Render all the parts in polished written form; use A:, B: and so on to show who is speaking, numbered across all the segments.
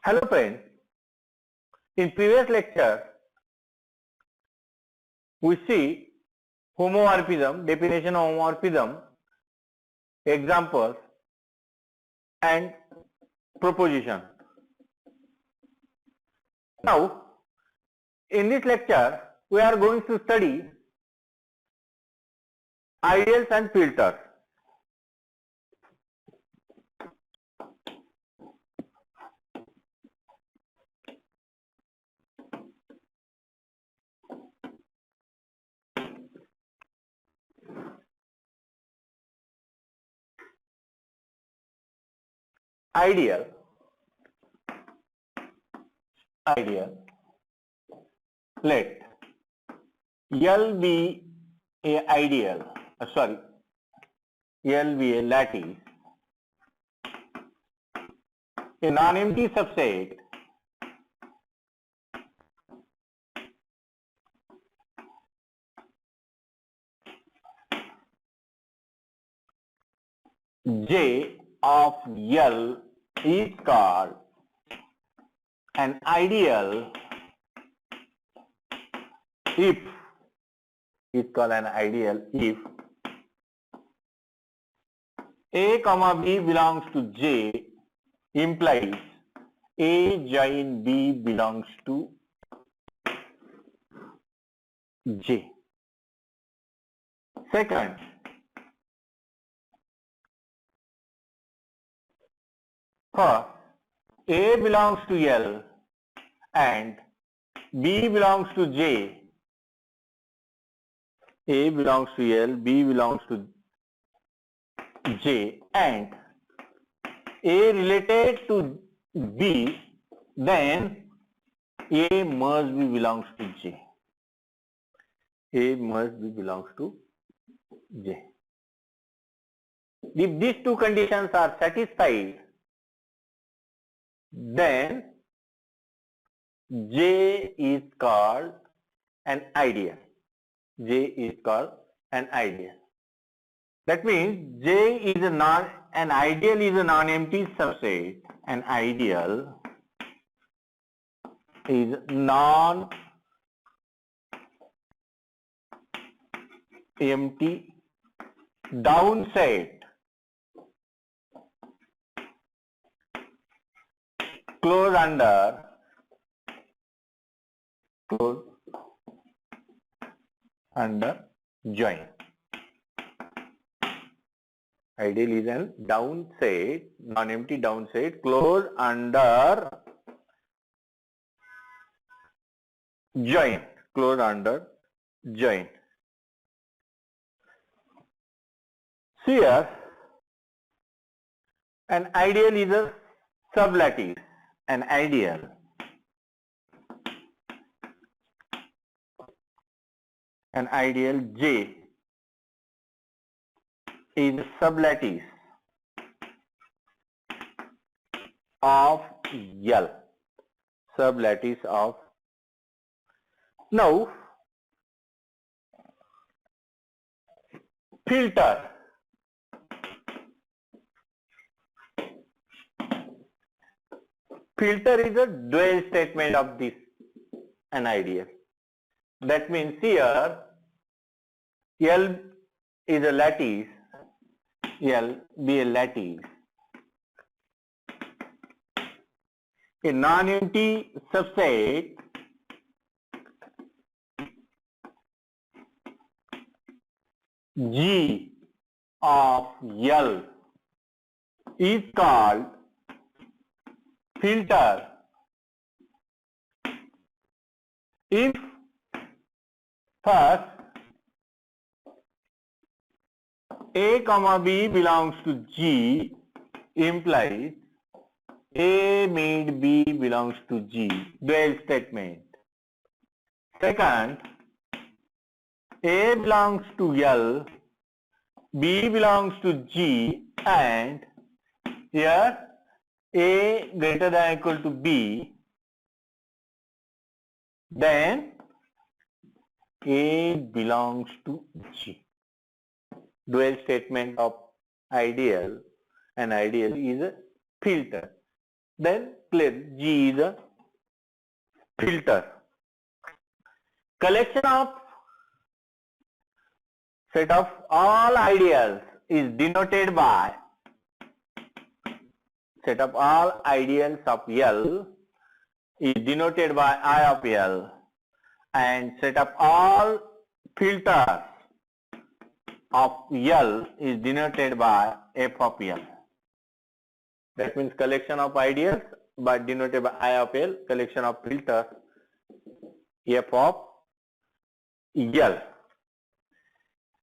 A: Hello friends, in previous lecture we see homomorphism, definition of homomorphism, examples and proposition. Now in this lecture we are going to study ideals and filters. Ideal, let L be a ideal, L be a lattice, a non-empty subset J of L is called an ideal if A comma B belongs to J implies A join B belongs to J. Second, first, A belongs to L and B belongs to J. A belongs to L, B belongs to J, and A related to B, then A must be belongs to J. A must be belongs to J. If these two conditions are satisfied, then J is called an ideal. J is called an ideal. That means J is an ideal is a non-empty subset. An ideal is non-empty downset closed under join. Ideal is a downset, non-empty downset closed under join. Closed under join. Here, an ideal is a sublattice. An ideal J is sublattice of L. Sublattice of. Now, filter. Filter is a dual statement of this an ideal. That means here L is a lattice, L be a lattice, a non-empty subset G of L is called filter if first A comma B belongs to G implies A made B belongs to G, dual statement. Second, A belongs to L, B belongs to G, and here A greater than or equal to B, then A belongs to G. Dual statement of ideal, an ideal is a filter. Then clear. G is a filter. Collection of set of all ideals is denoted by set of all ideals of L is denoted by I of L, and set of all filters of L is denoted by F of L. That means collection of ideals but denoted by I of L, collection of filters F of L.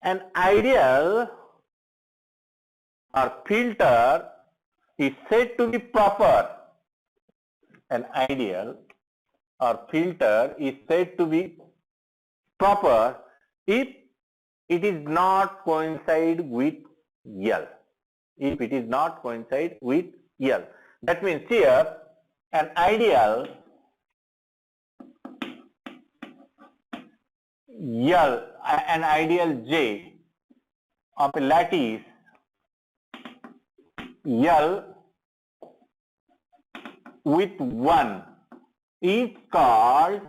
A: An ideal or filter is said to be proper. An ideal or filter is said to be proper if it is not coincide with L. If it is not coincide with L. That means here an ideal L, an ideal J of a lattice L with 1 is called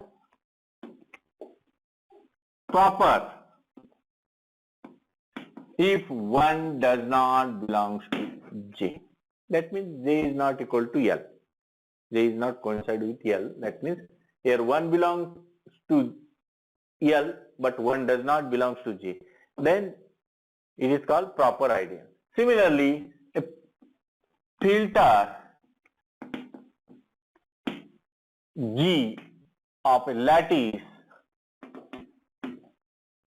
A: proper if 1 does not belongs to J. That means J is not equal to L. J is not coincide with L. That means here 1 belongs to L but 1 does not belongs to J. Then it is called proper ideal. Similarly, a filter G of a lattice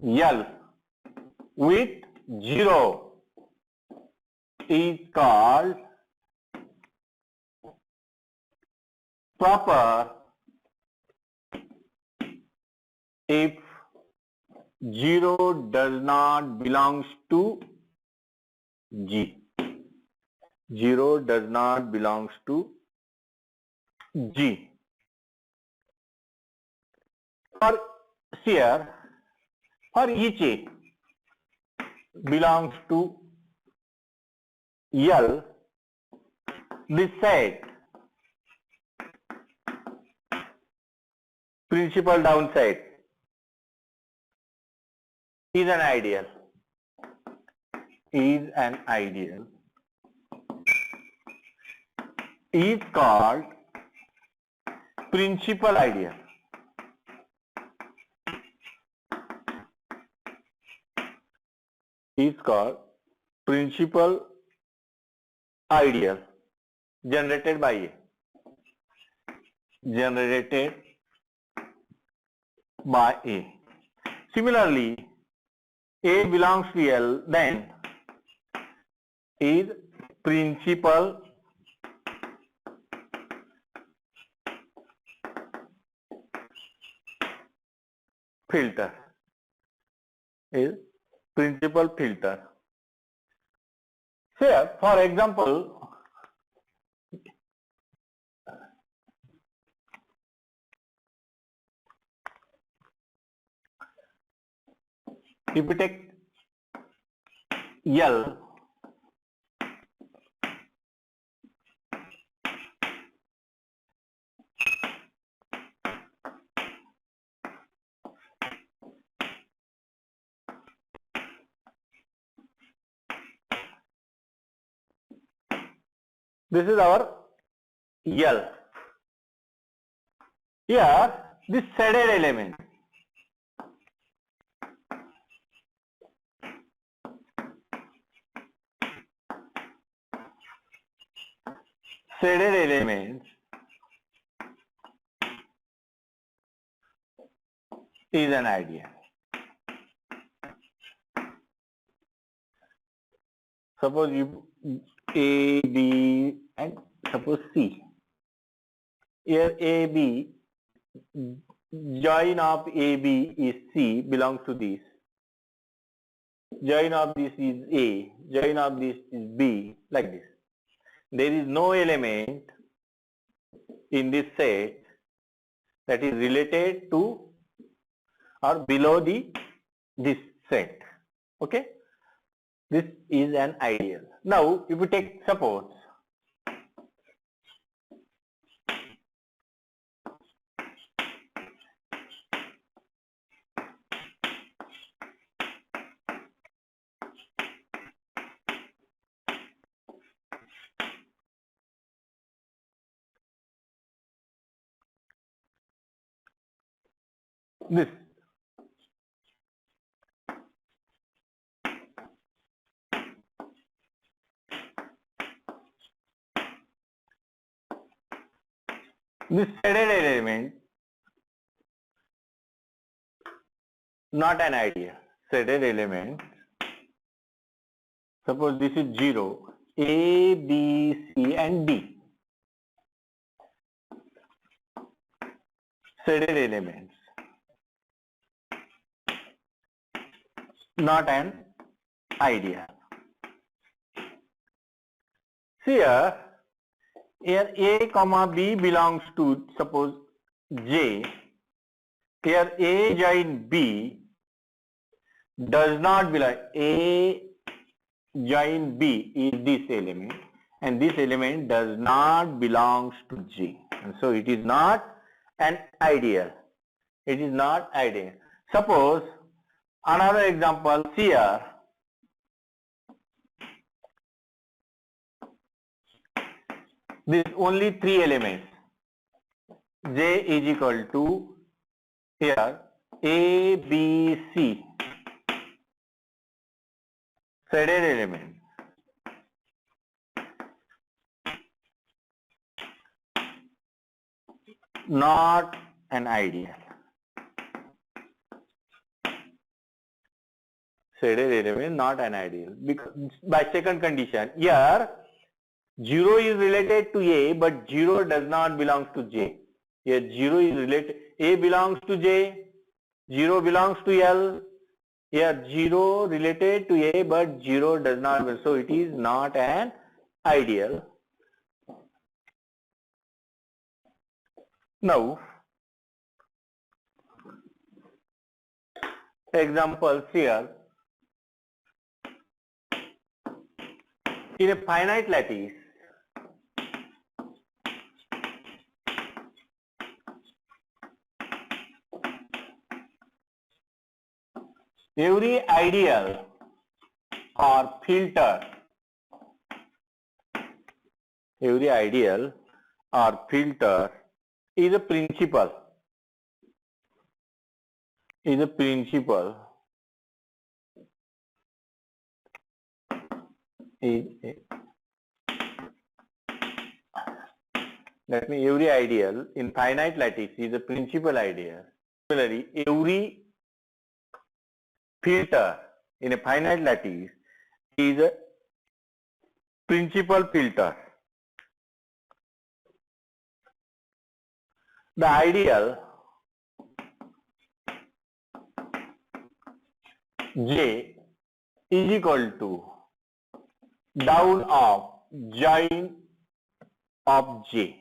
A: L with 0 is called proper if 0 does not belongs to G. 0 does not belongs to G. For here, for each A belongs to L, this set principal downside is an ideal. Is an ideal. Is called principal ideal. Is called principal ideal generated by A. Generated by A. Similarly, A belongs to L, then is principal filter. Is principal filter. Here, for example, if we take L, this is our L. Here, this shaded element is an ideal. Suppose you A, B and suppose C. Here A, B, join of A, B is C belongs to this. Join of this is A, join of this is B, like this. There is no element in this set that is related to or below this set. Okay? This is an ideal. Now, if we take suppose this shaded element not an idea. Shaded element, suppose this is 0, A, B, C and D. Shaded elements, not an idea. Here A comma B belongs to, suppose, J. Here A join B does not belong. A join B is this element, and this element does not belongs to J. And so it is not an ideal. It is not ideal. Suppose another example here. This only 3 elements. J is equal to here A, B, C. Shaded element. Not an ideal. Shaded element not an ideal. Because by second condition, here 0 is related to A, but 0 does not belong to J. Here 0 is related, A belongs to J, 0 belongs to L. Here 0 related to A, but 0 does not, so it is not an ideal. Now, examples here. In a finite lattice, every ideal or filter, is a principal. That means every ideal in finite lattice is a principal ideal. Similarly, every filter in a finite lattice is a principal filter. The ideal J is equal to down of join of J.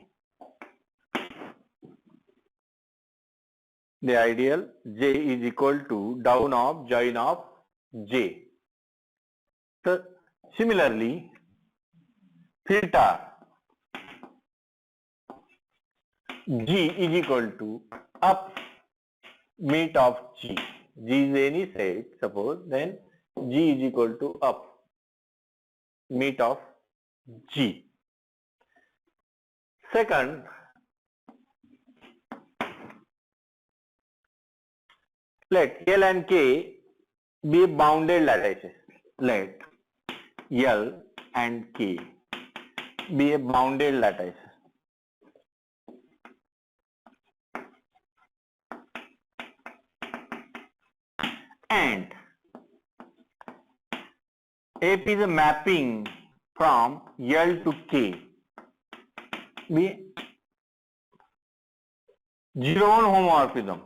A: The ideal J is equal to down of join of J. So similarly, filter G is equal to up meet of G. G is any set, suppose, then G is equal to up meet of G. Second, let L and K be bounded lattices. Let L and K be a bounded lattice. And F is a mapping from L to K. Be 0-1 homomorphism.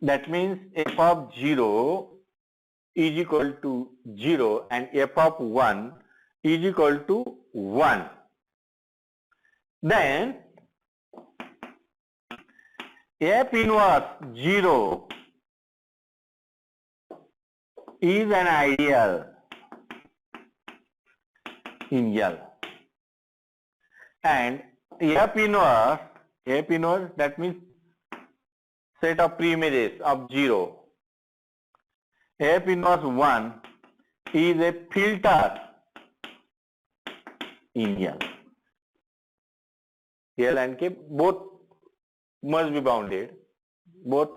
A: That means f of 0 is equal to 0 and f of 1 is equal to 1. Then f inverse 0 is an ideal in L. And f inverse that means set of preimages of 0. F inverse 1 is a filter in L. L and K both must be bounded. Both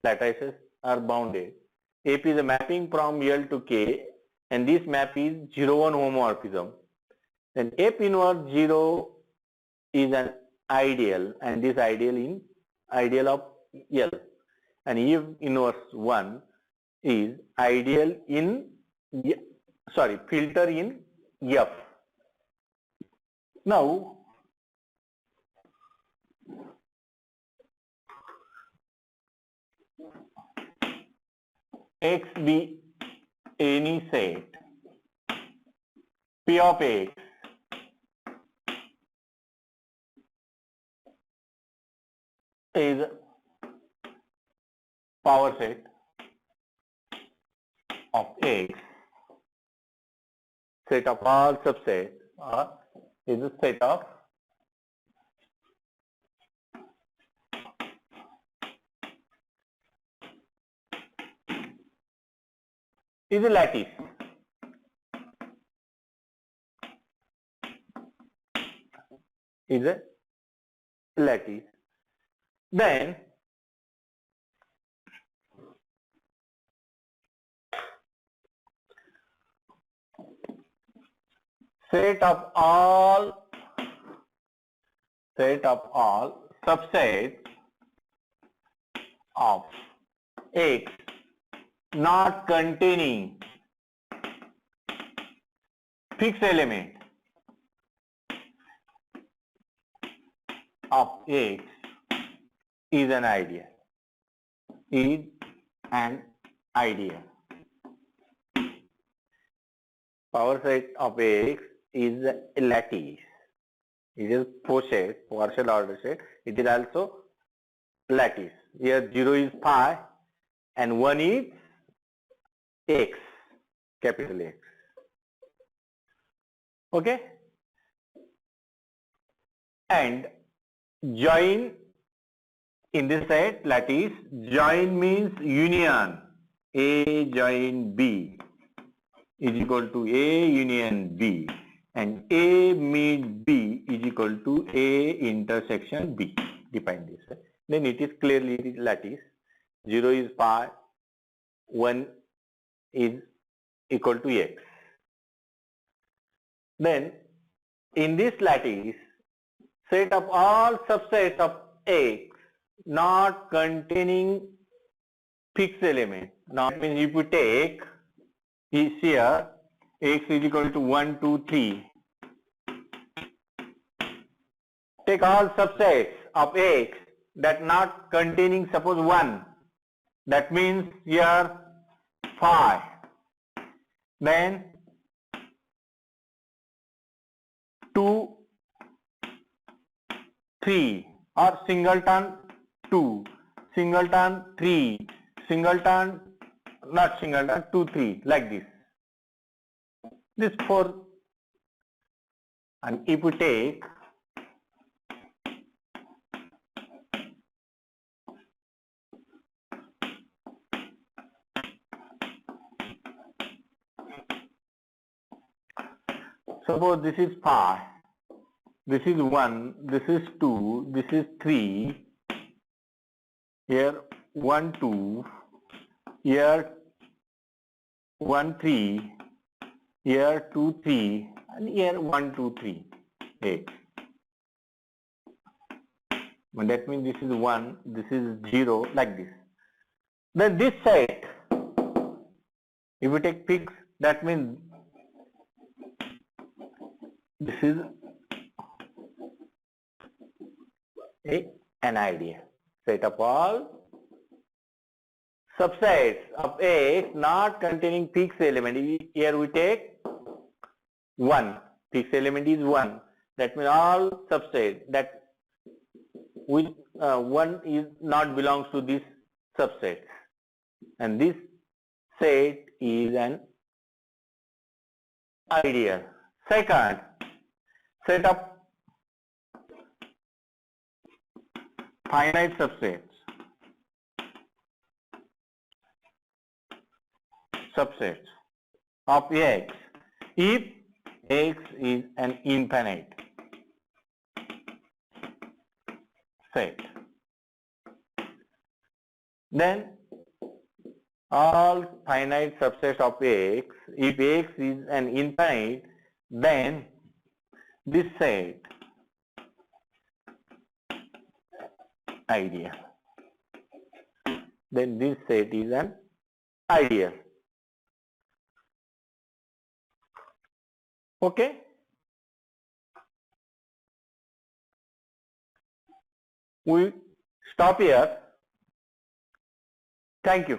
A: lattices are bounded. F is a mapping from L to K, and this map is 0-1 homomorphism. Then F inverse 0 is an ideal, and this ideal of L, and F inverse 1 is ideal in filter in F. Now X be any set P of X is power set of X, set of all subsets, or is a set of is a lattice. Is a lattice. Then set of all subsets of X not containing fixed element of X is an ideal. Is an ideal. Power set of X is a lattice. It is partial order set. It is also lattice. Here 0 is phi and 1 is X, capital X. Okay? And join in this set lattice, join means union. A join B is equal to A union B, and A meet B is equal to A intersection B. Define this way. Then it is clearly lattice. 0 is pi, 1 is equal to X. Then in this lattice, set of all subsets of X not containing fixed element. Now it means if we take is here X is equal to 1, 2, 3. Take all subsets of X that not containing suppose 1. That means here 5. Then 2, 3 or singleton 2, singleton 3, singleton not singleton 2, 3 like this. This 4, and if we take suppose this is 5, this is 1, this is 2, this is 3, here 1, 2, here 1, 3, here 2, 3, and here 1, 2, 3, 8. And that means this is 1, this is 0, like this. Then this set, if we take fixed, that means this is an idea. Set of all subsets of X not containing fixed element. Here we take 1. Fixed element is 1. That means all subsets that with 1 is not belongs to this subset. And this set is an ideal. Second, set of finite subsets of X if X is an infinite. set. Then all finite subsets of X, if X is an infinite, then this set ideal. Then this set is an ideal. Okay? We stop here. Thank you.